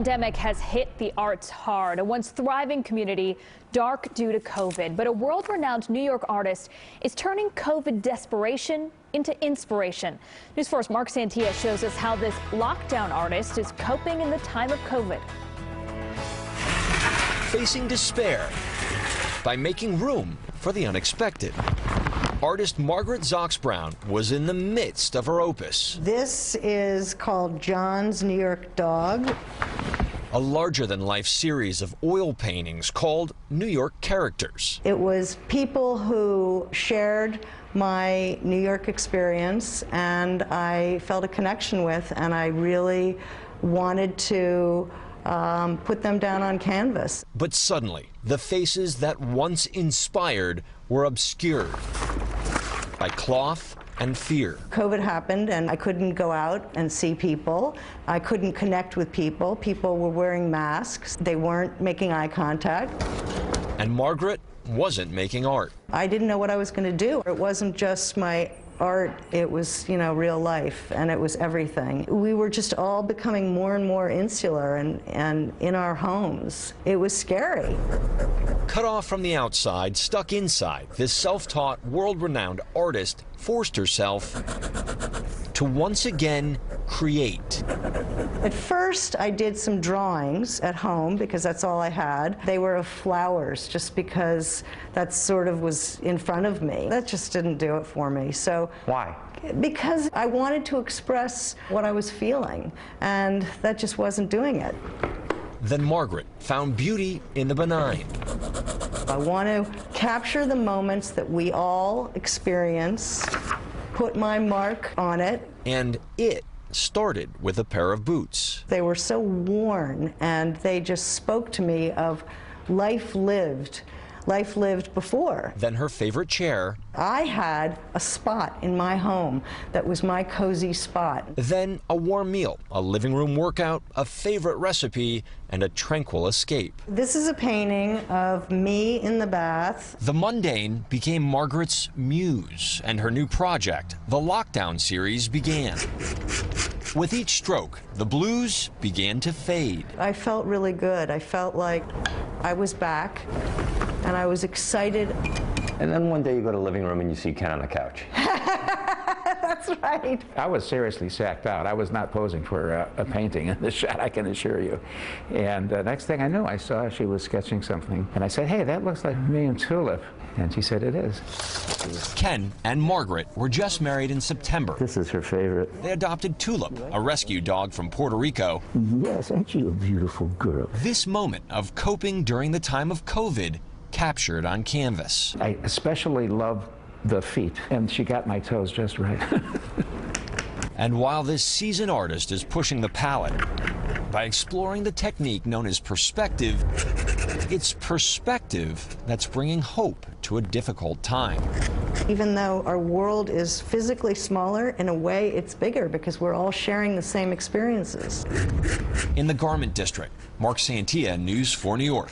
Pandemic has hit the arts hard. A once thriving community dark due to COVID. But a world-renowned New York artist is turning COVID desperation into inspiration. News 4's Marc Santia shows us how this lockdown artist is coping in the time of COVID. Facing despair by making room for the unexpected. Artist Margaret Brown was in the midst of her opus. This is called John's New York Dog. A larger-than-life series of oil paintings called New York Characters. It was people who shared my New York experience and I felt a connection with, and I really wanted to put them down on canvas. But suddenly, the faces that once inspired were obscured by cloth and fear. COVID happened and I couldn't go out and see people. I couldn't connect with people. People were wearing masks. They weren't making eye contact. And Margaret wasn't making art. I didn't know what I was going to do. It wasn't just my art, it was, real life, and it was everything. We were just all becoming more and more insular and in our homes. It was scary. Cut off from the outside, stuck inside, this self-taught, world-renowned artist forced herself to once again create. At first, I did some drawings at home because that's all I had. They were of flowers just because that sort of was in front of me. That just didn't do it for me. So why? Because I wanted to express what I was feeling, and that just wasn't doing it. Then Margaret found beauty in the benign. I want to capture the moments that we all experience, put my mark on it. And it started with a pair of boots. They were so worn, and they just spoke to me of life lived before. Then her favorite chair. I had a spot in my home that was my cozy spot. Then a warm meal, a living room workout, a favorite recipe, and a tranquil escape. This is a painting of me in the bath. The mundane became Margaret's muse, and her new project, the Lockdown series, began. With each stroke, the blues began to fade. I felt really good. I felt like I was back, and I was excited. And then one day you go to the living room and you see Ken on the couch. That's right. I was seriously sacked out. I was not posing for a painting in this shot, I can assure you. And next thing I knew, I saw she was sketching something. And I said, hey, that looks like me and Tulip. And she said, it is. Ken and Margaret were just married in September. This is her favorite. They adopted Tulip, a rescue dog from Puerto Rico. Yes, aren't you a beautiful girl? This moment of coping during the time of COVID captured on canvas. I especially love the feet, and she got my toes just right. And while this seasoned artist is pushing the palette by exploring the technique known as perspective, it's perspective that's bringing hope to a difficult time. Even though our world is physically smaller, in a way it's bigger because we're all sharing the same experiences. In the Garment District, Marc Santia, News 4 New York.